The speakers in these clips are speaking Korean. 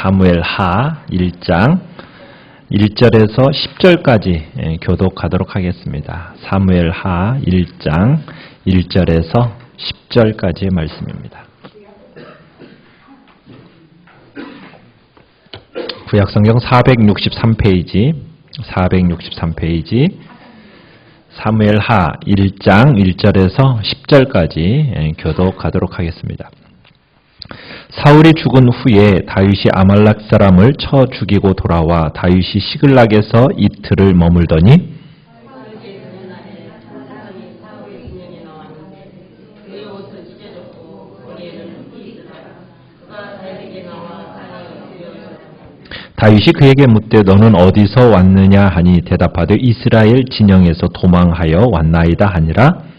사무엘하 1장 1절에서 10절까지 교독하도록 하겠습니다. 사무엘하 1장 1절에서 10절까지의 말씀입니다. 구약성경 463페이지 사무엘하 1장 1절에서 10절까지 교독하도록 하겠습니다. 사울이 죽은 후에 다윗이 아말렉 사람을 쳐 죽이고 돌아와 다윗이 시글락에서 이틀을 머물더니 다윗이 그에게 묻되 너는 어디서 왔느냐 하니 대답하되 이스라엘 진영에서 도망하여 왔나이다 하니라.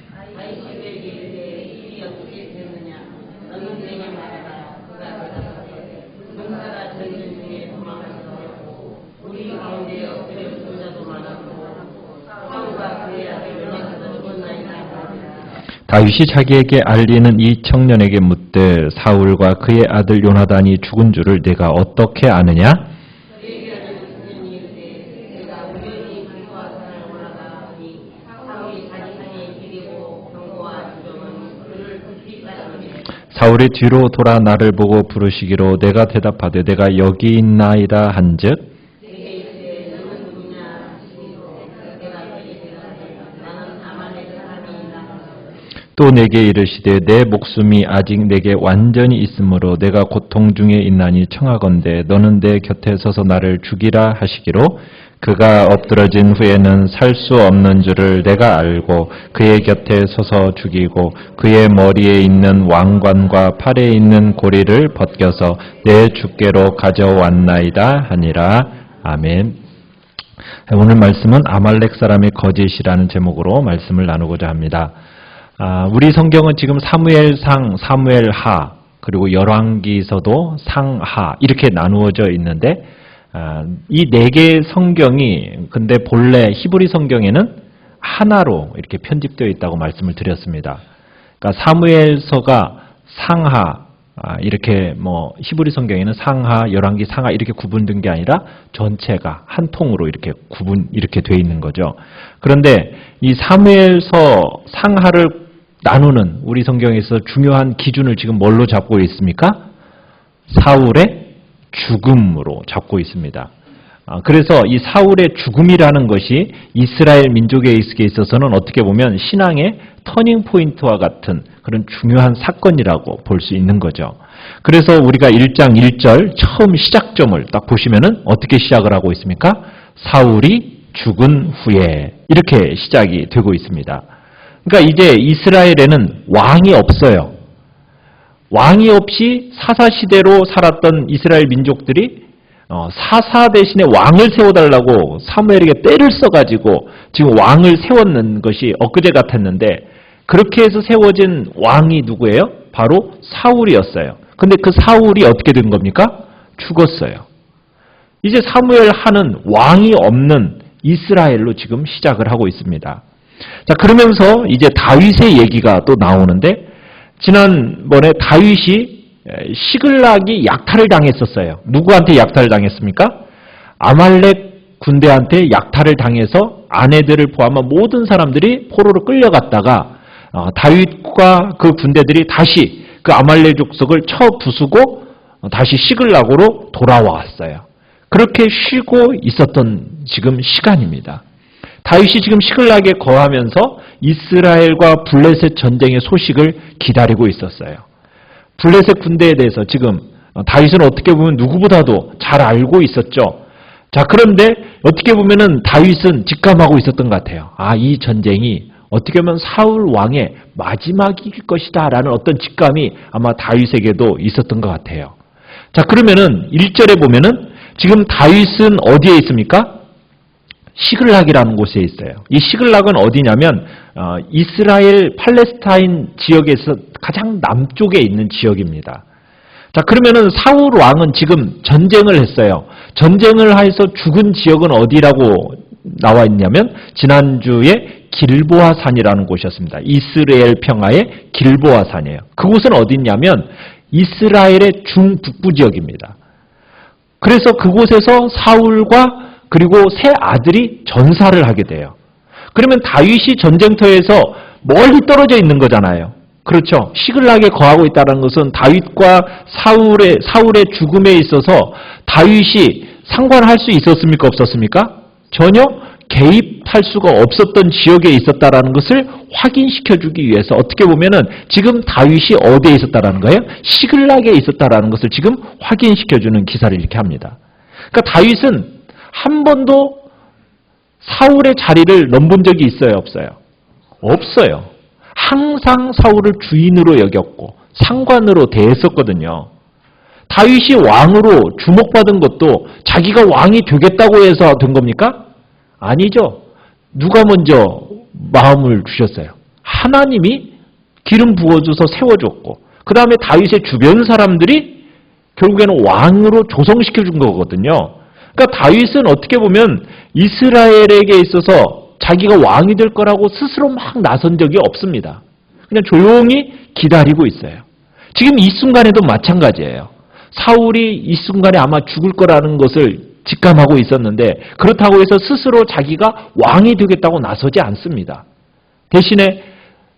다윗이 자기에게 알리는 이 청년에게 묻되 사울과 그의 아들 요나단이 죽은 줄을 내가 어떻게 아느냐? 사울이 뒤로 돌아 나를 보고 부르시기로 내가 대답하되 내가 여기 있나이다 한즉 또 내게 이르시되 내 목숨이 아직 내게 완전히 있으므로 내가 고통 중에 있나니 청하건대 너는 내 곁에 서서 나를 죽이라 하시기로 그가 엎드러진 후에는 살 수 없는 줄을 내가 알고 그의 곁에 서서 죽이고 그의 머리에 있는 왕관과 팔에 있는 고리를 벗겨서 내 주께로 가져왔나이다 하니라. 아멘. 오늘 말씀은 아말렉 사람의 거짓이라는 제목으로 말씀을 나누고자 합니다. 우리 성경은 지금 사무엘상, 사무엘하, 그리고 열왕기서도 상하 이렇게 나누어져 있는데 이 네 개의 성경이 근데 본래 히브리 성경에는 하나로 이렇게 편집되어 있다고 말씀을 드렸습니다. 그러니까 사무엘서가 상하 이렇게 히브리 성경에는 상하, 열왕기 상하 이렇게 구분된 게 아니라 전체가 한 통으로 이렇게 돼 있는 거죠. 그런데 이 사무엘서 상하를 나누는 우리 성경에서 중요한 기준을 지금 뭘로 잡고 있습니까? 사울의 죽음으로 잡고 있습니다. 그래서 이 사울의 죽음이라는 것이 이스라엘 민족에 있어서는 어떻게 보면 신앙의 터닝 포인트와 같은 그런 중요한 사건이라고 볼 수 있는 거죠. 그래서 우리가 1장 1절 처음 시작점을 딱 보시면은 어떻게 시작을 하고 있습니까? 사울이 죽은 후에 이렇게 시작이 되고 있습니다. 그러니까 이제 이스라엘에는 왕이 없어요. 왕이 없이 사사시대로 살았던 이스라엘 민족들이 사사 대신에 왕을 세워달라고 사무엘에게 때를 써가지고 지금 왕을 세웠는 것이 엊그제 같았는데 그렇게 해서 세워진 왕이 누구예요? 바로 사울이었어요. 근데 그 사울이 어떻게 된 겁니까? 죽었어요. 이제 사무엘하는 왕이 없는 이스라엘로 지금 시작을 하고 있습니다. 자, 그러면서 이제 다윗의 얘기가 또 나오는데 지난번에 다윗이 시글락이 약탈을 당했었어요. 누구한테 약탈을 당했습니까? 아말렉 군대한테 약탈을 당해서 아내들을 포함한 모든 사람들이 포로로 끌려갔다가 다윗과 그 군대들이 다시 그 아말렉 족속을 쳐 부수고 다시 시글락으로 돌아왔어요. 그렇게 쉬고 있었던 지금 시간입니다. 다윗이 지금 시글락에 거하면서 이스라엘과 블레셋 전쟁의 소식을 기다리고 있었어요. 블레셋 군대에 대해서 지금 다윗은 어떻게 보면 누구보다도 잘 알고 있었죠. 자, 그런데 어떻게 보면은 다윗은 직감하고 있었던 것 같아요. 이 전쟁이 어떻게 보면 사울 왕의 마지막일 것이다 라는 어떤 직감이 아마 다윗에게도 있었던 것 같아요. 자, 그러면은 1절에 보면은 지금 다윗은 어디에 있습니까? 시글락이라는 곳에 있어요. 이 시글락은 어디냐면 이스라엘 팔레스타인 지역에서 가장 남쪽에 있는 지역입니다. 자, 그러면은 사울 왕은 지금 전쟁을 했어요. 전쟁을 해서 죽은 지역은 어디라고 나와 있냐면 지난주에 길보아 산이라는 곳이었습니다. 이스라엘 평화의 길보아 산이에요. 그곳은 어디냐면 이스라엘의 중북부 지역입니다. 그래서 그곳에서 사울과 그리고 세 아들이 전사를 하게 돼요. 그러면 다윗이 전쟁터에서 멀리 떨어져 있는 거잖아요. 그렇죠. 시글락에 거하고 있다는 것은 다윗과 사울의 죽음에 있어서 다윗이 상관할 수 있었습니까? 없었습니까? 전혀 개입할 수가 없었던 지역에 있었다라는 것을 확인시켜주기 위해서 어떻게 보면은 지금 다윗이 어디에 있었다라는 거예요? 시글락에 있었다라는 것을 지금 확인시켜주는 기사를 이렇게 합니다. 그러니까 다윗은 한 번도 사울의 자리를 넘본 적이 있어요? 없어요? 없어요. 항상 사울을 주인으로 여겼고 상관으로 대했었거든요. 다윗이 왕으로 주목받은 것도 자기가 왕이 되겠다고 해서 된 겁니까? 아니죠. 누가 먼저 마음을 주셨어요? 하나님이 기름 부어줘서 세워줬고 그 다음에 다윗의 주변 사람들이 결국에는 왕으로 조성시켜준 거거든요. 그러니까 다윗은 어떻게 보면 이스라엘에게 있어서 자기가 왕이 될 거라고 스스로 막 나선 적이 없습니다. 그냥 조용히 기다리고 있어요. 지금 이 순간에도 마찬가지예요. 사울이 이 순간에 아마 죽을 거라는 것을 직감하고 있었는데 그렇다고 해서 스스로 자기가 왕이 되겠다고 나서지 않습니다. 대신에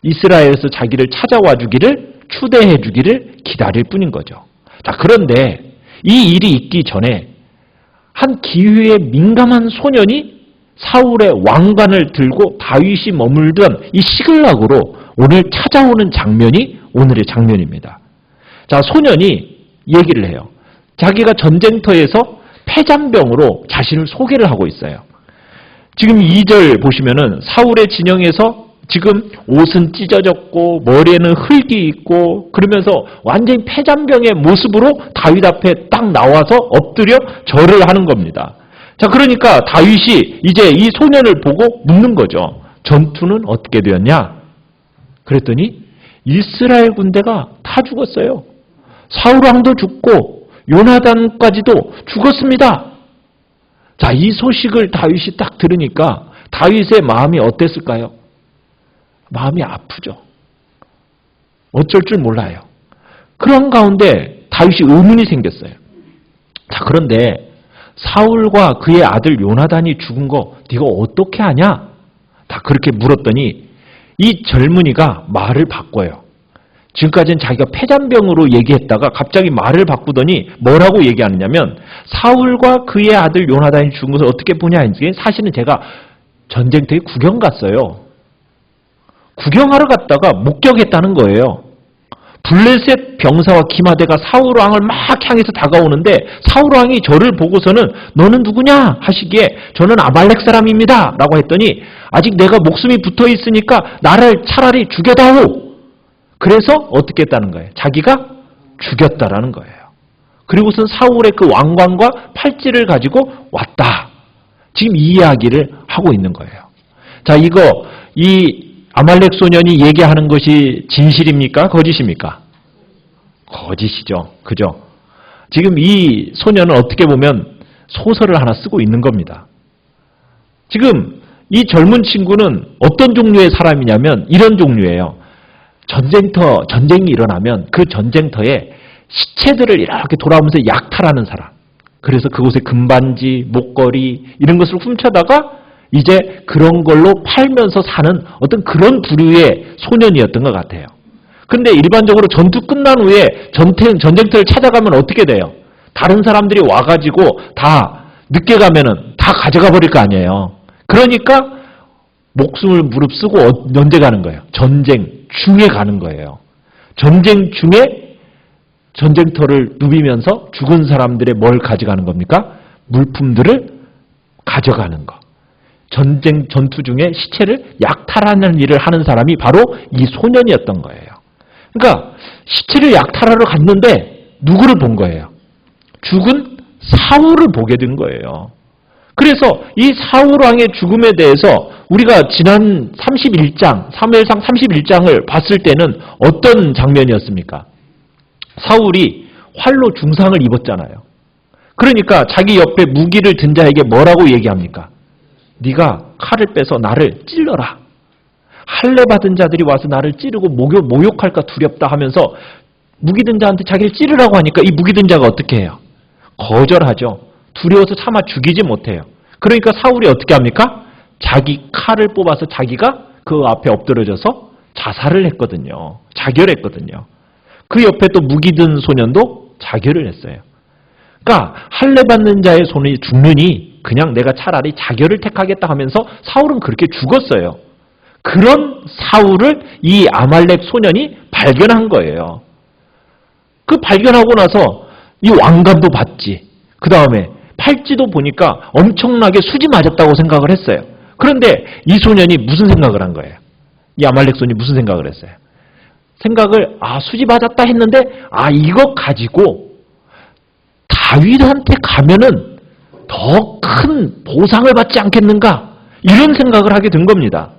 이스라엘에서 자기를 찾아와 주기를 추대해 주기를 기다릴 뿐인 거죠. 자, 그런데 이 일이 있기 전에 한 기회에 민감한 소년이 사울의 왕관을 들고 다윗이 머물던 이 시글락으로 오늘 찾아오는 장면이 오늘의 장면입니다. 자, 소년이 얘기를 해요. 자기가 전쟁터에서 폐잔병으로 자신을 소개를 하고 있어요. 지금 2절 보시면은 사울의 진영에서 지금 옷은 찢어졌고 머리에는 흙이 있고 그러면서 완전히 폐잔병의 모습으로 다윗 앞에 딱 나와서 엎드려 절을 하는 겁니다. 자, 그러니까 다윗이 이제 이 소년을 보고 묻는 거죠. 전투는 어떻게 되었냐? 그랬더니 이스라엘 군대가 다 죽었어요. 사울 왕도 죽고 요나단까지도 죽었습니다. 자, 이 소식을 다윗이 딱 들으니까 다윗의 마음이 어땠을까요? 마음이 아프죠. 어쩔 줄 몰라요. 그런 가운데 다윗이 의문이 생겼어요. 자, 그런데 사울과 그의 아들 요나단이 죽은 거 네가 어떻게 아냐? 다 그렇게 물었더니 이 젊은이가 말을 바꿔요. 지금까지는 자기가 폐잔병으로 얘기했다가 갑자기 말을 바꾸더니 뭐라고 얘기하느냐면 사울과 그의 아들 요나단이 죽은 것을 어떻게 보냐 이제 사실은 제가 전쟁터에 구경 갔어요. 구경하러 갔다가 목격했다는 거예요. 블레셋 병사와 기마대가 사울 왕을 막 향해서 다가오는데 사울 왕이 저를 보고서는 너는 누구냐 하시기에 저는 아말렉 사람입니다 라고 했더니 아직 내가 목숨이 붙어 있으니까 나를 차라리 죽여다오. 그래서 어떻게 했다는 거예요? 자기가 죽였다라는 거예요. 그리고선 사울의 그 왕관과 팔찌를 가지고 왔다. 지금 이 이야기를 하고 있는 거예요. 자, 이 아말렉 소년이 얘기하는 것이 진실입니까? 거짓입니까? 거짓이죠. 그죠? 지금 이 소년은 어떻게 보면 소설을 하나 쓰고 있는 겁니다. 지금 이 젊은 친구는 어떤 종류의 사람이냐면 이런 종류예요. 전쟁이 일어나면 그 전쟁터에 시체들을 이렇게 돌아오면서 약탈하는 사람. 그래서 그곳에 금반지, 목걸이 이런 것을 훔쳐다가 이제 그런 걸로 팔면서 사는 어떤 그런 부류의 소년이었던 것 같아요. 근데 일반적으로 전투 끝난 후에 전쟁터를 찾아가면 어떻게 돼요? 다른 사람들이 와가지고 다 늦게 가면은 다 가져가 버릴 거 아니에요. 그러니까 목숨을 무릅쓰고 언제 가는 거예요? 전쟁 중에 가는 거예요. 전쟁 중에 전쟁터를 누비면서 죽은 사람들의 뭘 가져가는 겁니까? 물품들을 가져가는 거. 전투 중에 시체를 약탈하는 일을 하는 사람이 바로 이 소년이었던 거예요. 그러니까 시체를 약탈하러 갔는데 누구를 본 거예요? 죽은 사울을 보게 된 거예요. 그래서 이 사울 왕의 죽음에 대해서 우리가 지난 31장, 사무엘상 31장을 봤을 때는 어떤 장면이었습니까? 사울이 활로 중상을 입었잖아요. 그러니까 자기 옆에 무기를 든 자에게 뭐라고 얘기합니까? 네가 칼을 빼서 나를 찔러라. 할례 받은 자들이 와서 나를 찌르고 모욕할까 두렵다 하면서 무기 든 자한테 자기를 찌르라고 하니까 이 무기 든 자가 어떻게 해요? 거절하죠. 두려워서 차마 죽이지 못해요. 그러니까 사울이 어떻게 합니까? 자기 칼을 뽑아서 자기가 그 앞에 엎드려져서 자살을 했거든요. 자결했거든요. 그 옆에 또 무기 든 소년도 자결을 했어요. 그러니까 할례 받는 자의 손이 죽느니 그냥 내가 차라리 자결을 택하겠다 하면서 사울은 그렇게 죽었어요. 그런 사울을 이 아말렉 소년이 발견한 거예요. 그 발견하고 나서 이 왕관도 받지. 그 다음에 팔찌도 보니까 엄청나게 수지 맞았다고 생각을 했어요. 그런데 이 소년이 무슨 생각을 한 거예요? 이 아말렉 소년이 무슨 생각을 했어요? 생각을 수지 맞았다 했는데 이거 가지고 다윗한테 가면은 더 큰 보상을 받지 않겠는가? 이런 생각을 하게 된 겁니다.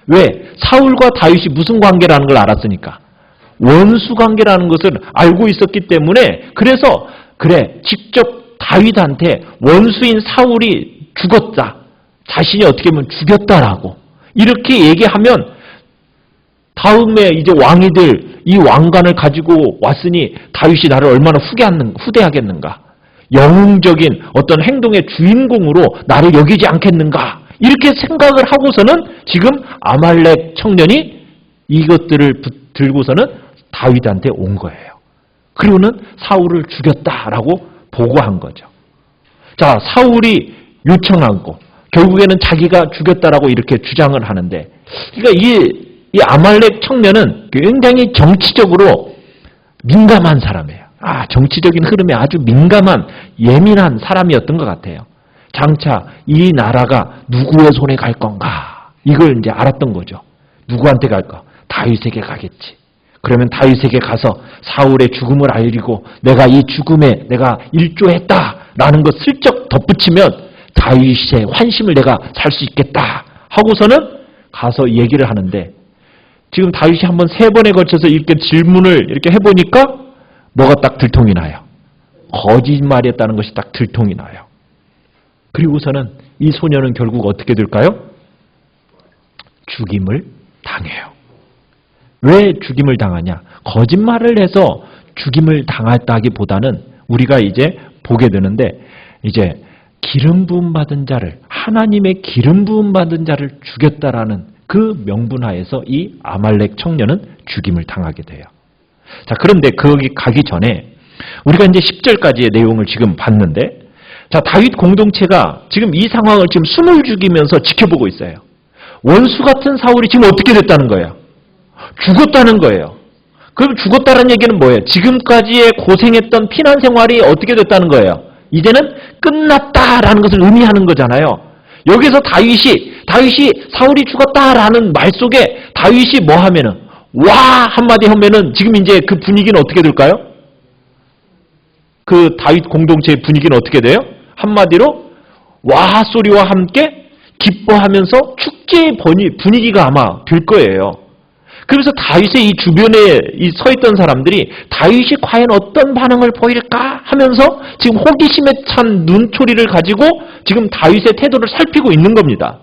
왜? 사울과 다윗이 무슨 관계라는 걸 알았으니까. 원수 관계라는 것을 알고 있었기 때문에 그래서 직접 다윗한테 원수인 사울이 죽었다. 자신이 어떻게 보면 죽였다라고 이렇게 얘기하면 다음에 이제 왕이들 이 왕관을 가지고 왔으니 다윗이 나를 얼마나 후대하겠는가. 영웅적인 어떤 행동의 주인공으로 나를 여기지 않겠는가. 이렇게 생각을 하고서는 지금 아말렉 청년이 이것들을 들고서는 다윗한테 온 거예요. 그리고는 사울을 죽였다라고 보고한 거죠. 자, 사울이 요청하고 결국에는 자기가 죽였다라고 이렇게 주장을 하는데, 그러니까 이 아말렉 청년은 굉장히 정치적으로 민감한 사람이에요. 정치적인 흐름에 아주 민감한 예민한 사람이었던 것 같아요. 장차 이 나라가 누구의 손에 갈 건가 이걸 이제 알았던 거죠. 누구한테 갈까? 다윗에게 가겠지. 그러면 다윗에게 가서 사울의 죽음을 알리고 내가 이 죽음에 내가 일조했다라는 것 슬쩍 덧붙이면 다윗의 환심을 내가 살 수 있겠다 하고서는 가서 얘기를 하는데, 지금 다윗이 한번 3번에 걸쳐서 이렇게 질문을 이렇게 해보니까 뭐가 딱 들통이 나요. 거짓말이었다는 것이 딱 들통이 나요. 그리고서는 이 소년은 결국 어떻게 될까요? 죽임을 당해요. 왜 죽임을 당하냐? 거짓말을 해서 죽임을 당했다기보다는 우리가 이제 보게 되는데, 이제 기름 부음 받은 자를, 하나님의 기름 부음 받은 자를 죽였다라는 그 명분하에서 이 아말렉 청년은 죽임을 당하게 돼요. 자, 그런데 거기 가기 전에 우리가 이제 10절까지의 내용을 지금 봤는데, 자, 다윗 공동체가 지금 이 상황을 지금 숨을 죽이면서 지켜보고 있어요. 원수 같은 사울이 지금 어떻게 됐다는 거예요? 죽었다는 거예요. 그럼 죽었다는 얘기는 뭐예요? 지금까지의 고생했던 피난 생활이 어떻게 됐다는 거예요? 이제는 끝났다라는 것을 의미하는 거잖아요. 여기서 다윗이 사울이 죽었다라는 말 속에 다윗이 뭐 하면은 와 한마디 하면은 지금 이제 그 분위기는 어떻게 될까요? 그 다윗 공동체의 분위기는 어떻게 돼요? 한마디로 와 소리와 함께 기뻐하면서 축제의 분위기가 아마 될 거예요. 그래서 다윗의 이 주변에 서 있던 사람들이 다윗이 과연 어떤 반응을 보일까 하면서 지금 호기심에 찬 눈초리를 가지고 지금 다윗의 태도를 살피고 있는 겁니다.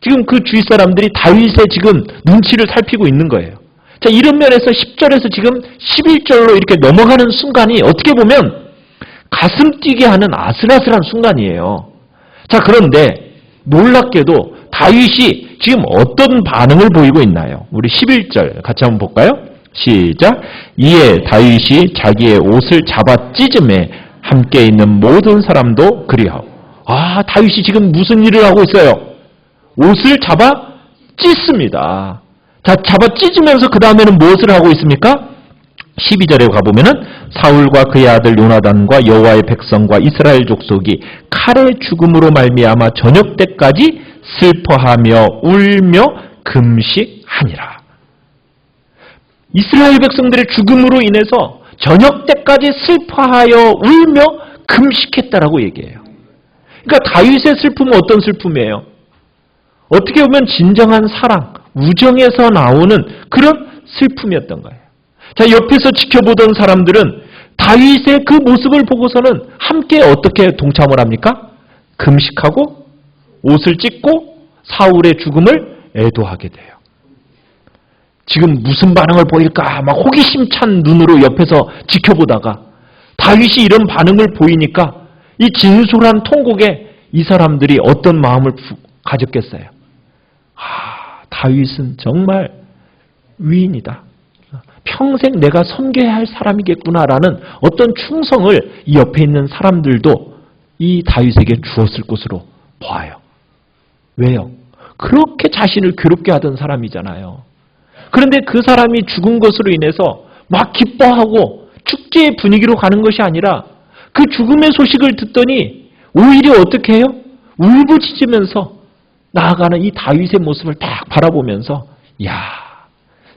지금 그 주위 사람들이 다윗의 지금 눈치를 살피고 있는 거예요. 자, 이런 면에서 10절에서 지금 11절로 이렇게 넘어가는 순간이 어떻게 보면 가슴 뛰게 하는 아슬아슬한 순간이에요. 자, 그런데 놀랍게도 다윗이 지금 어떤 반응을 보이고 있나요? 우리 11절 같이 한번 볼까요? 시작. 이에 다윗이 자기의 옷을 잡아 찢음에 함께 있는 모든 사람도 그리하고. 다윗이 지금 무슨 일을 하고 있어요? 옷을 잡아 찢습니다. 자, 잡아 찢으면서 그 다음에는 무엇을 하고 있습니까? 12절에 가보면은 사울과 그의 아들 요나단과 여호와의 백성과 이스라엘 족속이 칼의 죽음으로 말미암아 저녁 때까지 슬퍼하며 울며 금식하니라. 이스라엘 백성들의 죽음으로 인해서 저녁 때까지 슬퍼하여 울며 금식했다라고 얘기해요. 그러니까 다윗의 슬픔은 어떤 슬픔이에요? 어떻게 보면 진정한 사랑, 우정에서 나오는 그런 슬픔이었던 거예요. 자, 옆에서 지켜보던 사람들은 다윗의 그 모습을 보고서는 함께 어떻게 동참을 합니까? 금식하고 옷을 찢고 사울의 죽음을 애도하게 돼요. 지금 무슨 반응을 보일까 막 호기심 찬 눈으로 옆에서 지켜보다가 다윗이 이런 반응을 보이니까 이 진솔한 통곡에 이 사람들이 어떤 마음을 가졌겠어요? 다윗은 정말 위인이다. 평생 내가 섬겨야 할 사람이겠구나라는 어떤 충성을 이 옆에 있는 사람들도 이 다윗에게 주었을 것으로 봐요. 왜요? 그렇게 자신을 괴롭게 하던 사람이잖아요. 그런데 그 사람이 죽은 것으로 인해서 막 기뻐하고 축제의 분위기로 가는 것이 아니라 그 죽음의 소식을 듣더니 오히려 어떻게 해요? 울부짖으면서 나아가는 이 다윗의 모습을 딱 바라보면서 야,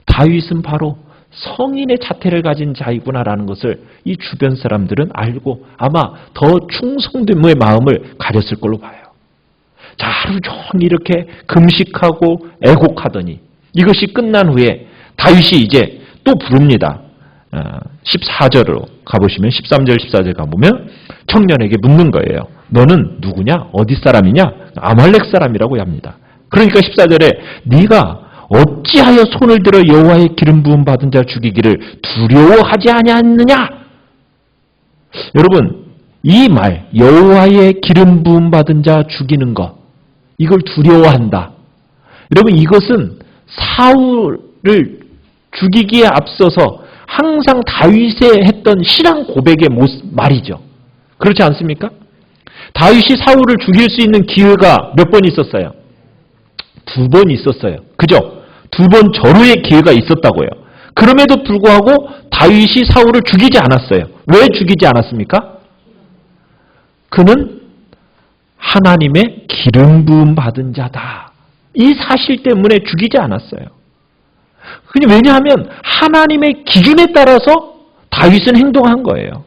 다윗은 바로 성인의 자태를 가진 자이구나라는 것을 이 주변 사람들은 알고 아마 더 충성됨의 마음을 가졌을 걸로 봐요. 자, 하루 종일 이렇게 금식하고 애곡하더니 이것이 끝난 후에 다윗이 이제 또 부릅니다. 14절로 가보시면 13절 14절 가보면 청년에게 묻는 거예요. 너는 누구냐? 어디 사람이냐? 아말렉 사람이라고 합니다. 그러니까 14절에 네가 어찌하여 손을 들어 여호와의 기름 부음 받은 자 죽이기를 두려워하지 아니하느냐? 여러분, 이 말 여호와의 기름 부음 받은 자 죽이는 것, 이걸 두려워한다. 여러분, 이것은 사울을 죽이기에 앞서서 항상 다윗에 했던 신앙 고백의 말이죠. 그렇지 않습니까? 다윗이 사울을 죽일 수 있는 기회가 몇 번 있었어요? 2번 있었어요. 그죠? 2번 절호의 기회가 있었다고요. 그럼에도 불구하고 다윗이 사울을 죽이지 않았어요. 왜 죽이지 않았습니까? 그는 하나님의 기름 부음 받은 자다. 이 사실 때문에 죽이지 않았어요. 왜냐하면 하나님의 기준에 따라서 다윗은 행동한 거예요.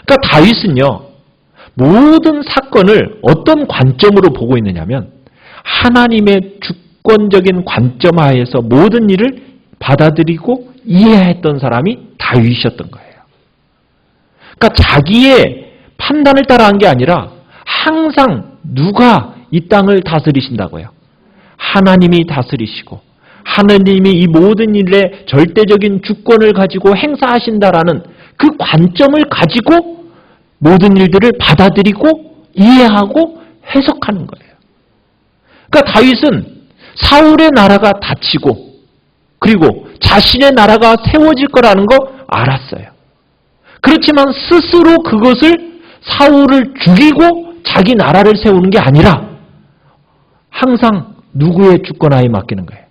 그러니까 다윗은요, 모든 사건을 어떤 관점으로 보고 있느냐면 하나님의 주권적인 관점 하에서 모든 일을 받아들이고 이해했던 사람이 다윗이었던 거예요. 그러니까 자기의 판단을 따라한 게 아니라 항상 누가 이 땅을 다스리신다고요? 하나님이 다스리시고 하나님이 이 모든 일에 절대적인 주권을 가지고 행사하신다라는 그 관점을 가지고 모든 일들을 받아들이고 이해하고 해석하는 거예요. 그러니까 다윗은 사울의 나라가 닫히고 그리고 자신의 나라가 세워질 거라는 거 알았어요. 그렇지만 스스로 그것을 사울을 죽이고 자기 나라를 세우는 게 아니라 항상 누구의 주권하에 맡기는 거예요?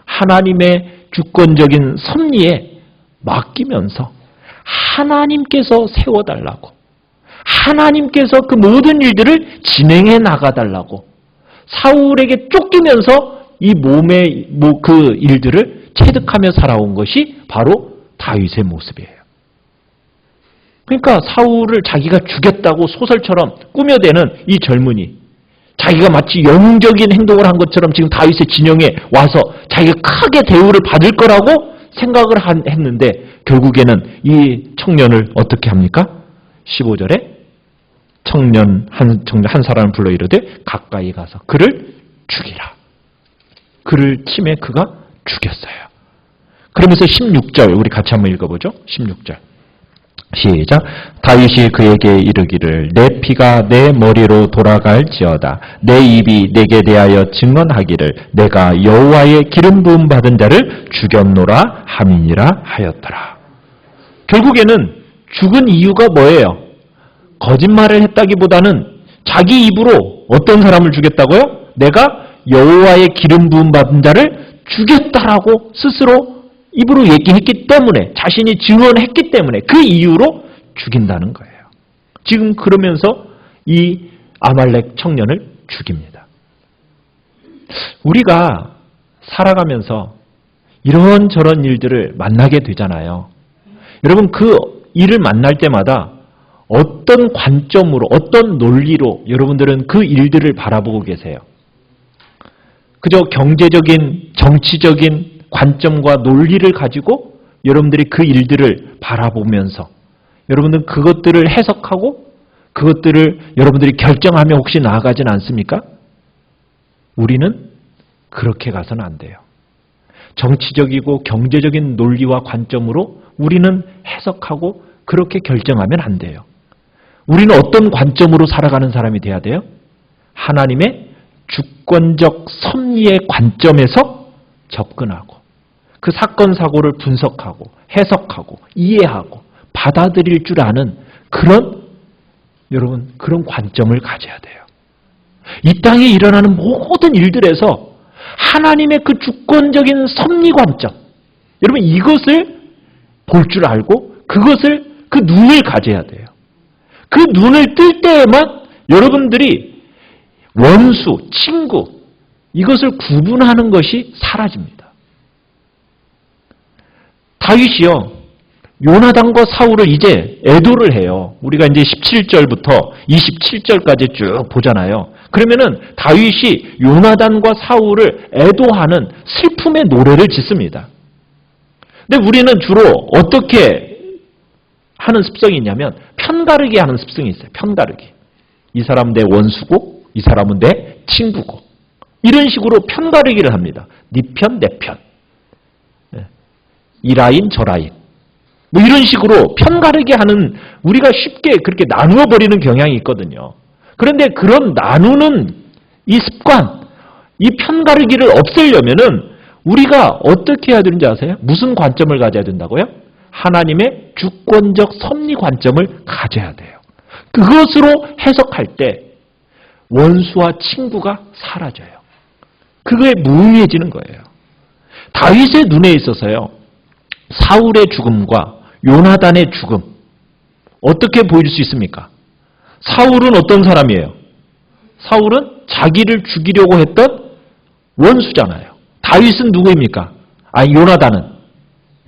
하나님의 주권적인 섭리에 맡기면서 하나님께서 세워달라고, 하나님께서 그 모든 일들을 진행해 나가달라고 사울에게 쫓기면서 이 몸의 그 일들을 체득하며 살아온 것이 바로 다윗의 모습이에요. 그러니까 사울을 자기가 죽였다고 소설처럼 꾸며대는 이 젊은이, 자기가 마치 영웅적인 행동을 한 것처럼 지금 다윗의 진영에 와서 자기가 크게 대우를 받을 거라고 생각을 했는데 결국에는 이 청년을 어떻게 합니까? 15절에 청년 한 사람을 불러 이르되 가까이 가서 그를 죽이라. 그를 치매 그가 죽였어요. 그러면서 16절 우리 같이 한번 읽어보죠. 16절 시작. 다윗이 그에게 이르기를 내 피가 내 머리로 돌아갈지어다. 내 입이 내게 대하여 증언하기를 내가 여호와의 기름 부음 받은 자를 죽였노라 함이니라 하였더라. 결국에는 죽은 이유가 뭐예요? 거짓말을 했다기보다는 자기 입으로 어떤 사람을 죽였다고요? 내가 여호와의 기름 부음 받은 자를 죽였다라고 스스로 입으로 얘기했기 때문에, 자신이 증언했기 때문에 그 이유로 죽인다는 거예요. 지금 그러면서 이 아말렉 청년을 죽입니다. 우리가 살아가면서 이런저런 일들을 만나게 되잖아요. 여러분, 그 일을 만날 때마다 어떤 관점으로, 어떤 논리로 여러분들은 그 일들을 바라보고 계세요? 그저 경제적인, 정치적인 관점과 논리를 가지고 여러분들이 그 일들을 바라보면서 여러분들은 그것들을 해석하고 그것들을 여러분들이 결정하며 혹시 나아가진 않습니까? 우리는 그렇게 가서는 안 돼요. 정치적이고 경제적인 논리와 관점으로 우리는 해석하고 그렇게 결정하면 안 돼요. 우리는 어떤 관점으로 살아가는 사람이 돼야 돼요? 하나님의 주권적 섭리의 관점에서 접근하고 그 사건 사고를 분석하고 해석하고 이해하고 받아들일 줄 아는 그런 관점을 가져야 돼요. 이 땅에 일어나는 모든 일들에서 하나님의 그 주권적인 섭리 관점, 여러분 이것을 볼 줄 알고 그 눈을 가져야 돼요. 그 눈을 뜰 때에만 여러분들이 원수, 친구 이것을 구분하는 것이 사라집니다. 다윗이요, 요나단과 사울을 이제 애도를 해요. 우리가 이제 17절부터 27절까지 쭉 보잖아요. 그러면은 다윗이 요나단과 사울을 애도하는 슬픔의 노래를 짓습니다. 근데 우리는 주로 어떻게 하는 습성이 있냐면 편가르기 하는 습성이 있어요. 편가르기. 이 사람 내 원수고 이 사람은 내 친구고 이런 식으로 편가르기를 합니다. 네 편, 내 편. 이 라인, 저 라인. 뭐 이런 식으로 편가르기 하는, 우리가 쉽게 그렇게 나누어 버리는 경향이 있거든요. 그런데 그런 나누는 이 습관, 이 편가르기를 없애려면은 우리가 어떻게 해야 되는지 아세요? 무슨 관점을 가져야 된다고요? 하나님의 주권적 섭리 관점을 가져야 돼요. 그것으로 해석할 때 원수와 친구가 사라져요. 그거에 무의미해지는 거예요. 다윗의 눈에 있어서요, 사울의 죽음과 요나단의 죽음 어떻게 보일 수 있습니까? 사울은 어떤 사람이에요? 사울은 자기를 죽이려고 했던 원수잖아요. 다윗은 누구입니까?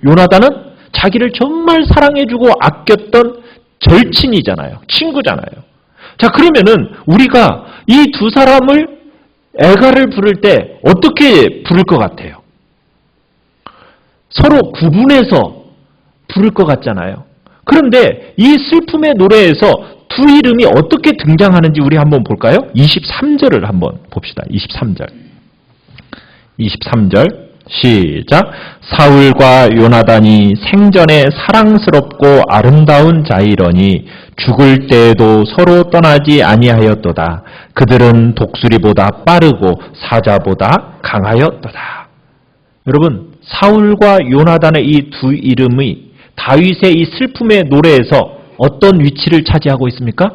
요나단은 자기를 정말 사랑해주고 아꼈던 절친이잖아요. 친구잖아요. 자, 그러면은 우리가 이 두 사람을 애가를 부를 때 어떻게 부를 것 같아요? 서로 구분해서 부를 것 같잖아요. 그런데 이 슬픔의 노래에서 두 이름이 어떻게 등장하는지 우리 한번 볼까요? 23절을 한번 봅시다. 23절 시작. 사울과 요나단이 생전에 사랑스럽고 아름다운 자이러니 죽을 때에도 서로 떠나지 아니하였도다. 그들은 독수리보다 빠르고 사자보다 강하였도다. 여러분, 사울과 요나단의 이 두 이름이 다윗의 이 슬픔의 노래에서 어떤 위치를 차지하고 있습니까?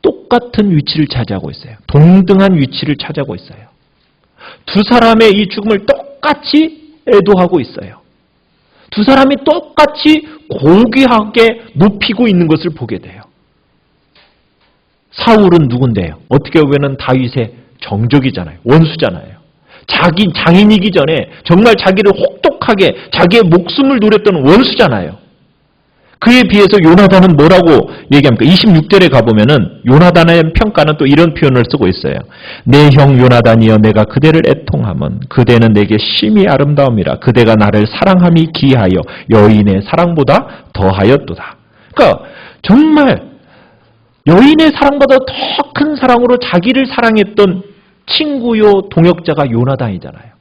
똑같은 위치를 차지하고 있어요. 동등한 위치를 차지하고 있어요. 두 사람의 이 죽음을 똑같이 애도하고 있어요. 두 사람이 똑같이 고귀하게 높이고 있는 것을 보게 돼요. 사울은 누군데요? 어떻게 보면 다윗의 정적이잖아요. 원수잖아요. 자기 장인이기 전에 정말 자기를 혹독하게 자기의 목숨을 노렸던 원수잖아요. 그에 비해서 요나단은 뭐라고 얘기합니까? 26절에 가보면은 요나단의 평가는 또 이런 표현을 쓰고 있어요. 내 형 요나단이여 내가 그대를 애통함은 그대는 내게 심히 아름다움이라 그대가 나를 사랑함이 기하여 여인의 사랑보다 더하였도다. 그러니까 정말 여인의 사랑보다 더 큰 사랑으로 자기를 사랑했던 친구요 동역자가 요나단이잖아요.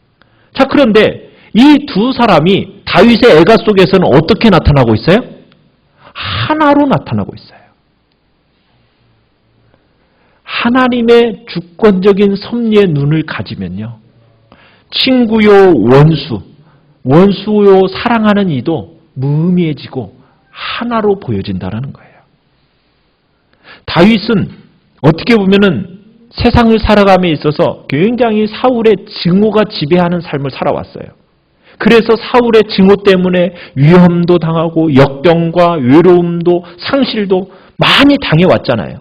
자, 그런데 이 두 사람이 다윗의 애가 속에서는 어떻게 나타나고 있어요? 하나로 나타나고 있어요. 하나님의 주권적인 섭리의 눈을 가지면요, 친구요 원수요 사랑하는 이도 무의미해지고 하나로 보여진다는 거예요. 다윗은 어떻게 보면은 세상을 살아감에 있어서 굉장히 사울의 증오가 지배하는 삶을 살아왔어요. 그래서 사울의 증오 때문에 위험도 당하고 역병과 외로움도 상실도 많이 당해왔잖아요.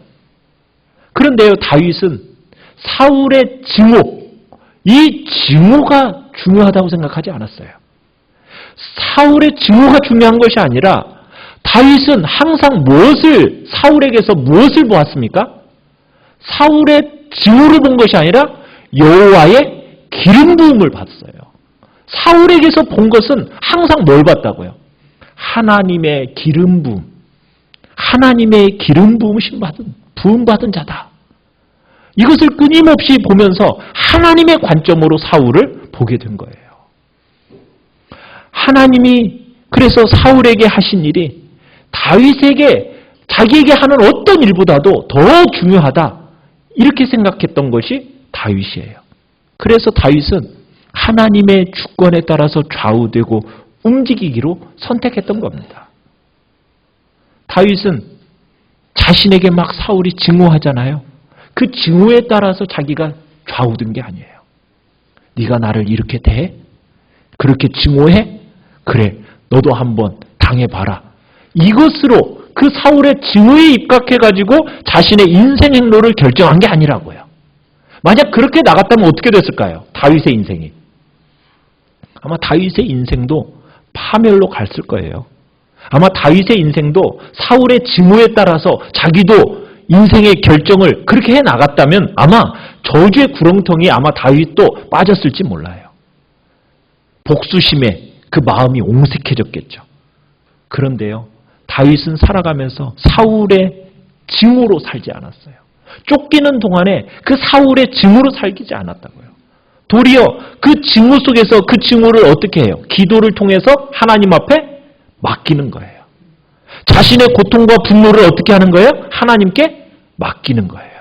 그런데요, 다윗은 사울의 증오, 이 증오가 중요하다고 생각하지 않았어요. 사울의 증오가 중요한 것이 아니라 다윗은 항상 사울에게서 무엇을 보았습니까? 사울의 증오를 본 것이 아니라 여호와의 기름 부음을 봤어요. 사울에게서 본 것은 항상 뭘 봤다고요? 하나님의 기름 부음. 하나님의 기름 부음 받은 자다. 이것을 끊임없이 보면서 하나님의 관점으로 사울을 보게 된 거예요. 하나님이 그래서 사울에게 하신 일이 다윗에게 자기에게 하는 어떤 일보다도 더 중요하다. 이렇게 생각했던 것이 다윗이에요. 그래서 다윗은 하나님의 주권에 따라서 좌우되고 움직이기로 선택했던 겁니다. 다윗은 자신에게 막 사울이 증오하잖아요. 그 증오에 따라서 자기가 좌우된 게 아니에요. 네가 나를 이렇게 대해? 그렇게 증오해? 그래, 너도 한번 당해봐라. 이것으로 그 사울의 증오에 입각해가지고 자신의 인생 행로를 결정한 게 아니라고요. 만약 그렇게 나갔다면 어떻게 됐을까요? 다윗의 인생이. 아마 다윗의 인생도 파멸로 갔을 거예요. 아마 다윗의 인생도 사울의 증오에 따라서 자기도 인생의 결정을 그렇게 해 나갔다면 아마 저주의 구렁텅이에 아마 다윗도 빠졌을지 몰라요. 복수심에 그 마음이 옹색해졌겠죠. 그런데요, 다윗은 살아가면서 사울의 증오로 살지 않았어요. 쫓기는 동안에 그 사울의 증오로 살기지 않았다고요. 도리어 그 증오 속에서 그 증오를 어떻게 해요? 기도를 통해서 하나님 앞에 맡기는 거예요. 자신의 고통과 분노를 어떻게 하는 거예요? 하나님께 맡기는 거예요.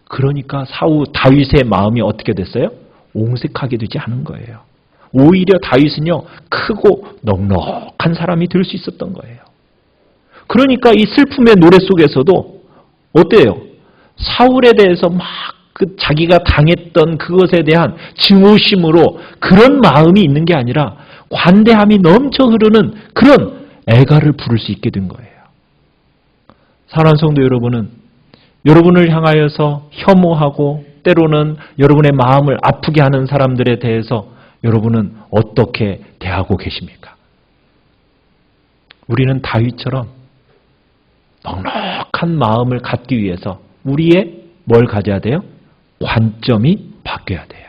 그러니까 다윗의 마음이 어떻게 됐어요? 옹색하게 되지 않은 거예요. 오히려 다윗은요, 크고 넉넉한 사람이 될 수 있었던 거예요. 그러니까 이 슬픔의 노래 속에서도 어때요? 사울에 대해서 막 자기가 당했던 그것에 대한 증오심으로 그런 마음이 있는 게 아니라 관대함이 넘쳐 흐르는 그런 애가를 부를 수 있게 된 거예요. 사랑하는 성도 여러분은 여러분을 향하여서 혐오하고 때로는 여러분의 마음을 아프게 하는 사람들에 대해서 여러분은 어떻게 대하고 계십니까? 우리는 다윗처럼 넉넉한 마음을 갖기 위해서 우리의 뭘 가져야 돼요? 관점이 바뀌어야 돼요.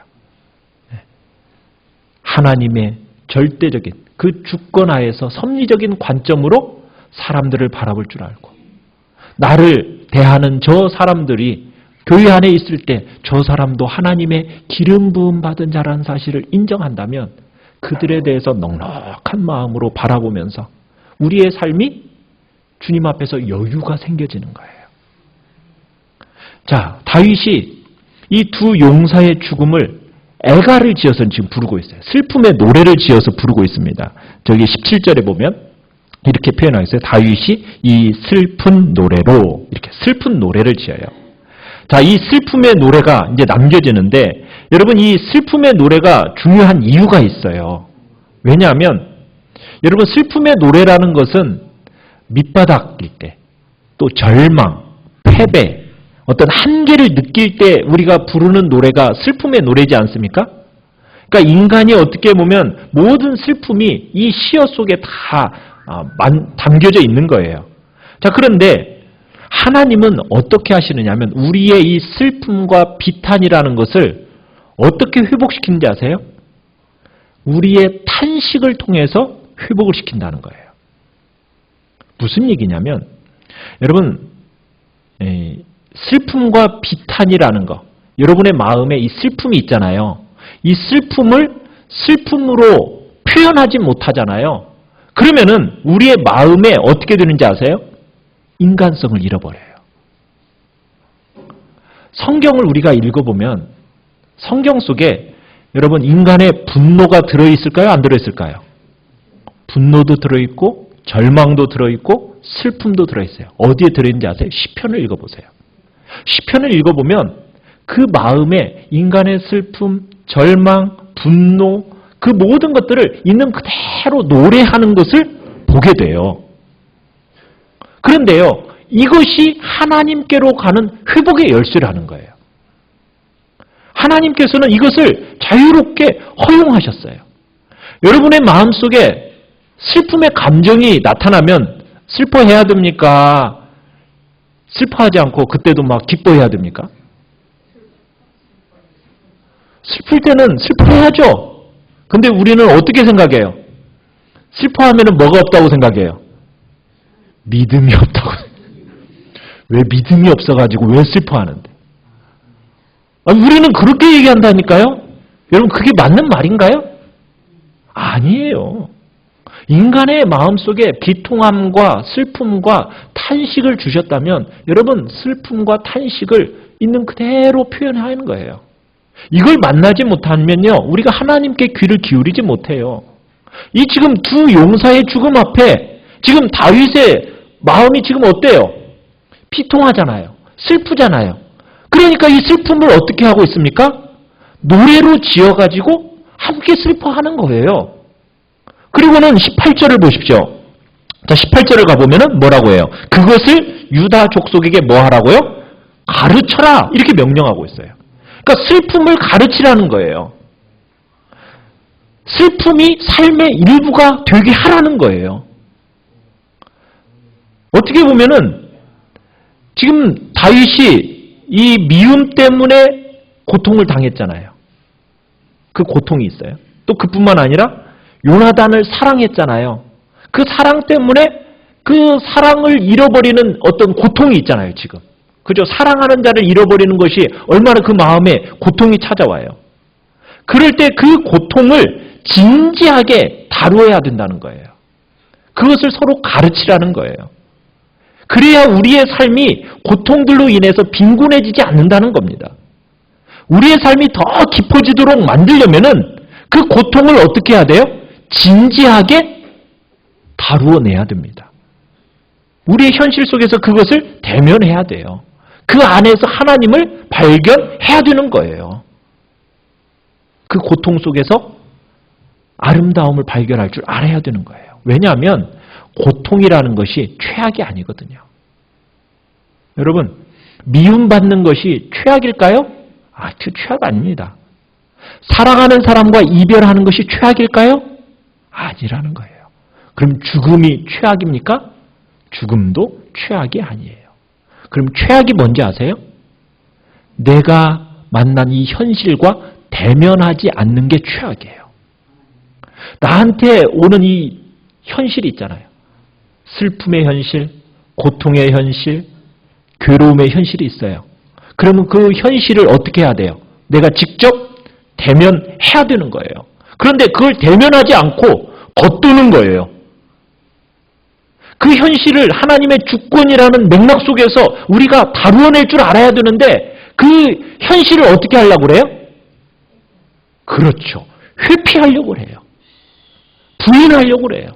하나님의 절대적인 그 주권하에서 섭리적인 관점으로 사람들을 바라볼 줄 알고 나를 대하는 저 사람들이 교회 안에 있을 때 저 사람도 하나님의 기름 부음 받은 자라는 사실을 인정한다면 그들에 대해서 넉넉한 마음으로 바라보면서 우리의 삶이 주님 앞에서 여유가 생겨지는 거예요. 자, 다윗이 이 두 용사의 죽음을 애가를 지어서 지금 부르고 있어요. 슬픔의 노래를 지어서 부르고 있습니다. 저기 17절에 보면 이렇게 표현하겠어요. 다윗이 이 슬픈 노래로 이렇게 슬픈 노래를 지어요. 자, 이 슬픔의 노래가 이제 남겨지는데 여러분 이 슬픔의 노래가 중요한 이유가 있어요. 왜냐하면 여러분 슬픔의 노래라는 것은 밑바닥일 때 또 절망, 패배, 어떤 한계를 느낄 때 우리가 부르는 노래가 슬픔의 노래지 않습니까? 그러니까 인간이 어떻게 보면 모든 슬픔이 이 시어 속에 다 담겨져 있는 거예요. 자, 그런데 하나님은 어떻게 하시느냐면 우리의 이 슬픔과 비탄이라는 것을 어떻게 회복시키는지 아세요? 우리의 탄식을 통해서 회복을 시킨다는 거예요. 무슨 얘기냐면 여러분 슬픔과 비탄이라는 거, 여러분의 마음에 이 슬픔이 있잖아요. 이 슬픔을 슬픔으로 표현하지 못하잖아요. 그러면은 우리의 마음에 어떻게 되는지 아세요? 인간성을 잃어버려요. 성경을 우리가 읽어보면 성경 속에 여러분 인간의 분노가 들어있을까요? 안 들어있을까요? 분노도 들어있고 절망도 들어있고 슬픔도 들어있어요. 어디에 들어있는지 아세요? 시편을 읽어보세요. 시편을 읽어보면 그 마음에 인간의 슬픔, 절망, 분노 그 모든 것들을 있는 그대로 노래하는 것을 보게 돼요. 그런데요, 이것이 하나님께로 가는 회복의 열쇠라는 거예요. 하나님께서는 이것을 자유롭게 허용하셨어요. 여러분의 마음속에 슬픔의 감정이 나타나면 슬퍼해야 됩니까? 슬퍼하지 않고 그때도 막 기뻐해야 됩니까? 슬플 때는 슬퍼해야죠. 근데 우리는 어떻게 생각해요? 슬퍼하면 뭐가 없다고 생각해요? 믿음이 없다고. 왜 믿음이 없어가지고 왜 슬퍼하는데? 우리는 그렇게 얘기한다니까요? 여러분 그게 맞는 말인가요? 아니에요. 인간의 마음속에 비통함과 슬픔과 탄식을 주셨다면 여러분 슬픔과 탄식을 있는 그대로 표현하는 거예요. 이걸 만나지 못하면요 우리가 하나님께 귀를 기울이지 못해요. 이 지금 두 용사의 죽음 앞에 지금 다윗의 마음이 지금 어때요? 비통하잖아요. 슬프잖아요. 그러니까 이 슬픔을 어떻게 하고 있습니까? 노래로 지어가지고 함께 슬퍼하는 거예요. 그리고는 18절을 보십시오. 자, 18절을 가보면은 뭐라고 해요? 그것을 유다 족속에게 뭐 하라고요? 가르쳐라! 이렇게 명령하고 있어요. 그러니까 슬픔을 가르치라는 거예요. 슬픔이 삶의 일부가 되게 하라는 거예요. 어떻게 보면은 지금 다윗이 이 미움 때문에 고통을 당했잖아요. 그 고통이 있어요. 또 그뿐만 아니라 요나단을 사랑했잖아요. 그 사랑 때문에 그 사랑을 잃어버리는 어떤 고통이 있잖아요, 지금. 그죠? 사랑하는 자를 잃어버리는 것이 얼마나 그 마음에 고통이 찾아와요. 그럴 때 그 고통을 진지하게 다루어야 된다는 거예요. 그것을 서로 가르치라는 거예요. 그래야 우리의 삶이 고통들로 인해서 빈곤해지지 않는다는 겁니다. 우리의 삶이 더 깊어지도록 만들려면은 그 고통을 어떻게 해야 돼요? 진지하게 다루어내야 됩니다. 우리의 현실 속에서 그것을 대면해야 돼요. 그 안에서 하나님을 발견해야 되는 거예요. 그 고통 속에서 아름다움을 발견할 줄 알아야 되는 거예요. 왜냐하면 고통이라는 것이 최악이 아니거든요. 여러분, 미움받는 것이 최악일까요? 최악 아닙니다. 사랑하는 사람과 이별하는 것이 최악일까요? 아니라는 거예요. 그럼 죽음이 최악입니까? 죽음도 최악이 아니에요. 그럼 최악이 뭔지 아세요? 내가 만난 이 현실과 대면하지 않는 게 최악이에요. 나한테 오는 이 현실이 있잖아요. 슬픔의 현실, 고통의 현실, 괴로움의 현실이 있어요. 그러면 그 현실을 어떻게 해야 돼요? 내가 직접 대면해야 되는 거예요. 그런데 그걸 대면하지 않고 겉도는 거예요. 그 현실을 하나님의 주권이라는 맥락 속에서 우리가 다루어낼 줄 알아야 되는데 그 현실을 어떻게 하려고 그래요? 그렇죠. 회피하려고 해요. 부인하려고 그래요.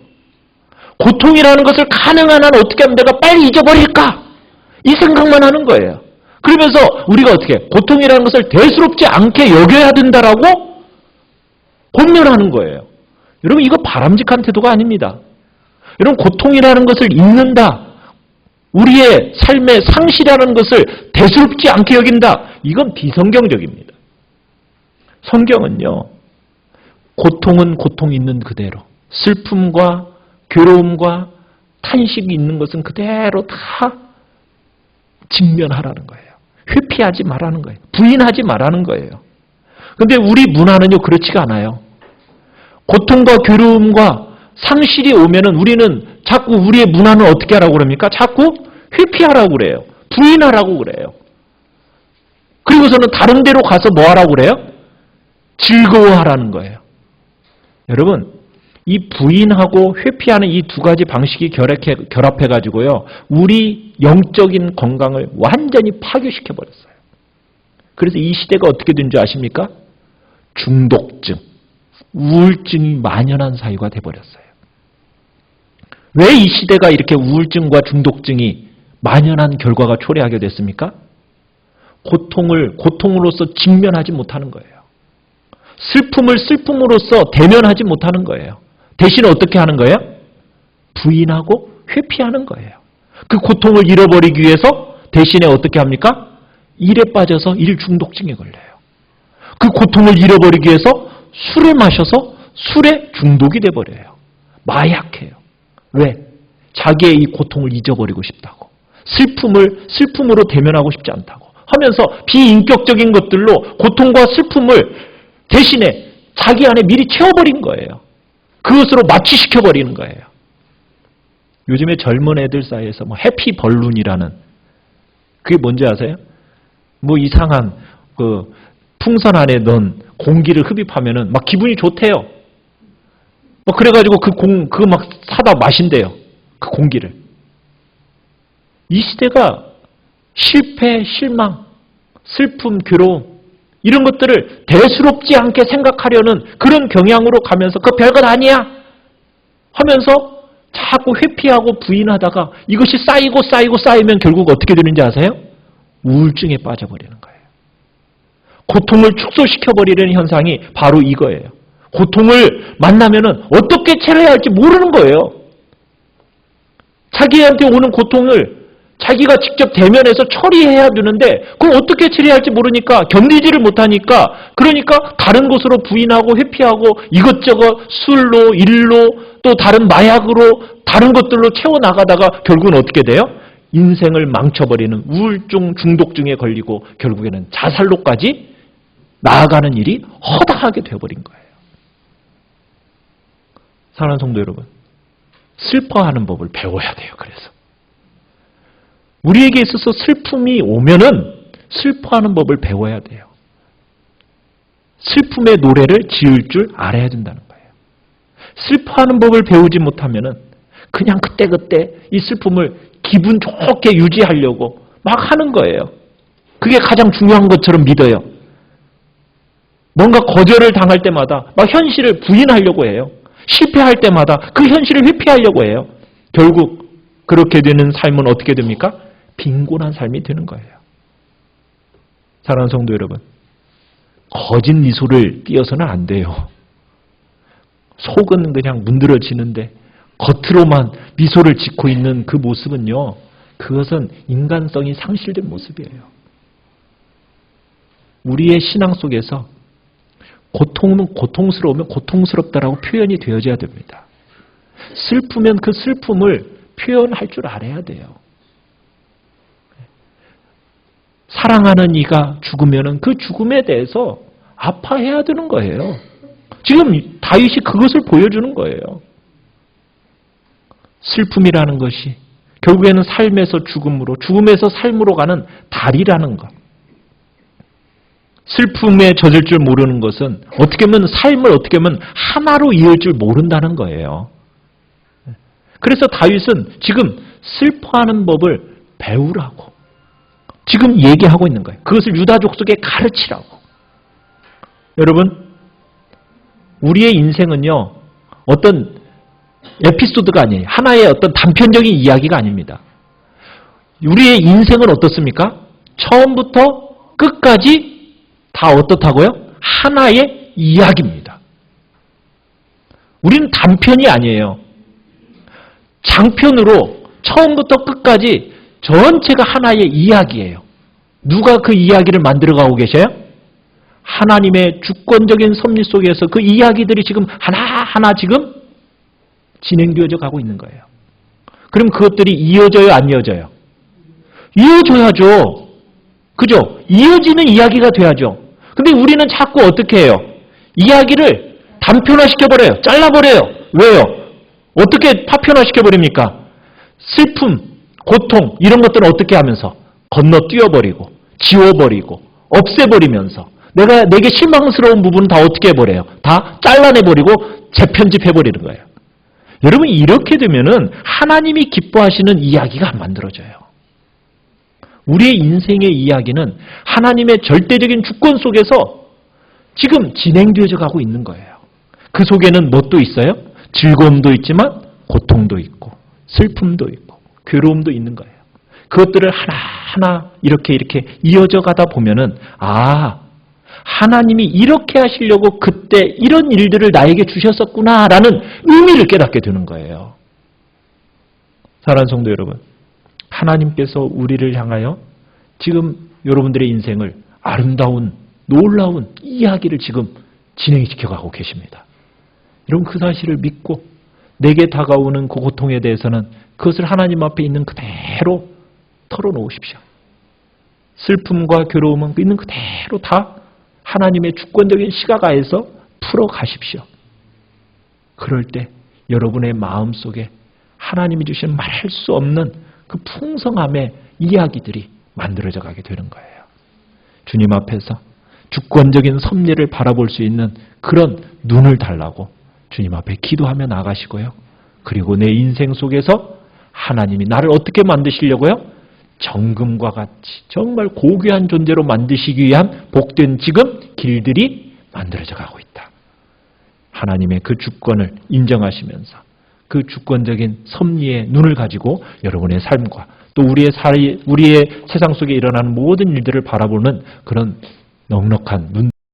고통이라는 것을 가능한 한 어떻게 하면 내가 빨리 잊어버릴까? 이 생각만 하는 거예요. 그러면서 우리가 어떻게 해요? 고통이라는 것을 대수롭지 않게 여겨야 된다라고 권면하는 거예요. 여러분 이거 바람직한 태도가 아닙니다. 여러분 고통이라는 것을 잊는다. 우리의 삶의 상실이라는 것을 대수롭지 않게 여긴다. 이건 비성경적입니다. 성경은요. 고통은 고통 있는 그대로 슬픔과 괴로움과 탄식이 있는 것은 그대로 다 직면하라는 거예요. 회피하지 말라는 거예요. 부인하지 말라는 거예요. 그런데 우리 문화는요 그렇지가 않아요. 고통과 괴로움과 상실이 오면은 우리는 자꾸 우리의 문화는 어떻게 하라고 그럽니까? 자꾸 회피하라고 그래요. 부인하라고 그래요. 그리고서는 다른 데로 가서 뭐 하라고 그래요? 즐거워하라는 거예요. 여러분, 이 부인하고 회피하는 이 두 가지 방식이 결합해가지고요, 우리 영적인 건강을 완전히 파괴시켜버렸어요. 그래서 이 시대가 어떻게 된 줄 아십니까? 중독증, 우울증이 만연한 사회가 돼버렸어요. 왜 이 시대가 이렇게 우울증과 중독증이 만연한 결과가 초래하게 됐습니까? 고통을 고통으로서 직면하지 못하는 거예요. 슬픔을 슬픔으로써 대면하지 못하는 거예요. 대신 어떻게 하는 거예요? 부인하고 회피하는 거예요. 그 고통을 잃어버리기 위해서 대신에 어떻게 합니까? 일에 빠져서 일 중독증에 걸려요. 그 고통을 잃어버리기 위해서 술을 마셔서 술에 중독이 돼버려요. 마약해요. 왜? 자기의 이 고통을 잊어버리고 싶다고. 슬픔을 슬픔으로 대면하고 싶지 않다고 하면서 비인격적인 것들로 고통과 슬픔을 대신에 자기 안에 미리 채워버린 거예요. 그것으로 마취시켜버리는 거예요. 요즘에 젊은 애들 사이에서 뭐 해피 벌룬이라는 그게 뭔지 아세요? 뭐 이상한 그 풍선 안에 넣은 공기를 흡입하면은 막 기분이 좋대요. 뭐 그래가지고 그거 막 사다 마신대요. 그 공기를. 이 시대가 실패, 실망, 슬픔, 괴로움 이런 것들을 대수롭지 않게 생각하려는 그런 경향으로 가면서 그거 별것 아니야 하면서 자꾸 회피하고 부인하다가 이것이 쌓이면 결국 어떻게 되는지 아세요? 우울증에 빠져버리는 거예요. 고통을 축소시켜버리는 현상이 바로 이거예요. 고통을 만나면은 어떻게 처리해야 할지 모르는 거예요. 자기한테 오는 고통을 자기가 직접 대면해서 처리해야 되는데 그걸 어떻게 처리해야 할지 모르니까 견디지를 못하니까 그러니까 다른 곳으로 부인하고 회피하고 이것저것 술로 일로 또 다른 마약으로 다른 것들로 채워나가다가 결국은 어떻게 돼요? 인생을 망쳐버리는 우울증 중독증에 걸리고 결국에는 자살로까지 나아가는 일이 허다하게 되어버린 거예요. 사랑하는 성도 여러분, 슬퍼하는 법을 배워야 돼요. 그래서 우리에게 있어서 슬픔이 오면은 슬퍼하는 법을 배워야 돼요. 슬픔의 노래를 지을 줄 알아야 된다는 거예요. 슬퍼하는 법을 배우지 못하면은 그냥 그때그때 이 슬픔을 기분 좋게 유지하려고 막 하는 거예요. 그게 가장 중요한 것처럼 믿어요. 뭔가 거절을 당할 때마다 막 현실을 부인하려고 해요. 실패할 때마다 그 현실을 회피하려고 해요. 결국 그렇게 되는 삶은 어떻게 됩니까? 빈곤한 삶이 되는 거예요. 사랑하는 성도 여러분, 거짓 미소를 띄어서는 안 돼요. 속은 그냥 문드러지는데 겉으로만 미소를 짓고 있는 그 모습은요, 그것은 인간성이 상실된 모습이에요. 우리의 신앙 속에서 고통은 고통스러우면 고통스럽다라고 표현이 되어져야 됩니다. 슬프면 그 슬픔을 표현할 줄 알아야 돼요. 사랑하는 이가 죽으면 그 죽음에 대해서 아파해야 되는 거예요. 지금 다윗이 그것을 보여주는 거예요. 슬픔이라는 것이 결국에는 삶에서 죽음으로, 죽음에서 삶으로 가는 다리라는 것. 슬픔에 젖을 줄 모르는 것은 어떻게 보면 삶을 어떻게 보면 하나로 이을 줄 모른다는 거예요. 그래서 다윗은 지금 슬퍼하는 법을 배우라고 지금 얘기하고 있는 거예요. 그것을 유다 족속에 가르치라고. 여러분, 우리의 인생은요, 어떤 에피소드가 아니에요. 하나의 어떤 단편적인 이야기가 아닙니다. 우리의 인생은 어떻습니까? 처음부터 끝까지 다 어떻다고요? 하나의 이야기입니다. 우리는 단편이 아니에요. 장편으로 처음부터 끝까지 전체가 하나의 이야기예요. 누가 그 이야기를 만들어가고 계셔요? 하나님의 주권적인 섭리 속에서 그 이야기들이 지금 하나하나 지금 진행되어져 가고 있는 거예요. 그럼 그것들이 이어져요, 안 이어져요? 이어져야죠. 그죠? 이어지는 이야기가 돼야죠. 근데 우리는 자꾸 어떻게 해요? 이야기를 단편화시켜버려요. 잘라버려요. 왜요? 어떻게 파편화시켜버립니까? 슬픔, 고통 이런 것들은 어떻게 하면서? 건너뛰어버리고 지워버리고 없애버리면서 내게 실망스러운 부분은 다 어떻게 해버려요? 다 잘라내버리고 재편집해버리는 거예요. 여러분, 이렇게 되면은 하나님이 기뻐하시는 이야기가 안 만들어져요. 우리의 인생의 이야기는 하나님의 절대적인 주권 속에서 지금 진행되어져 가고 있는 거예요. 그 속에는 뭣도 있어요? 즐거움도 있지만 고통도 있고 슬픔도 있고 괴로움도 있는 거예요. 그것들을 하나하나 이렇게 이어져 가다 보면은 하나님이 이렇게 하시려고 그때 이런 일들을 나에게 주셨었구나라는 의미를 깨닫게 되는 거예요. 사랑하는 성도 여러분, 하나님께서 우리를 향하여 지금 여러분들의 인생을 아름다운 놀라운 이야기를 지금 진행시켜가고 계십니다. 여러분, 그 사실을 믿고 내게 다가오는 그 고통에 대해서는 그것을 하나님 앞에 있는 그대로 털어놓으십시오. 슬픔과 괴로움은 있는 그대로 다 하나님의 주권적인 시각하에서 풀어가십시오. 그럴 때 여러분의 마음속에 하나님이 주신 말할 수 없는 그 풍성함의 이야기들이 만들어져 가게 되는 거예요. 주님 앞에서 주권적인 섭리를 바라볼 수 있는 그런 눈을 달라고 주님 앞에 기도하며 나가시고요. 그리고 내 인생 속에서 하나님이 나를 어떻게 만드시려고요? 정금과 같이 정말 고귀한 존재로 만드시기 위한 복된 지금 길들이 만들어져 가고 있다. 하나님의 그 주권을 인정하시면서 그 주권적인 섭리의 눈을 가지고 여러분의 삶과 또 우리의 세상 속에 일어나는 모든 일들을 바라보는 그런 넉넉한 눈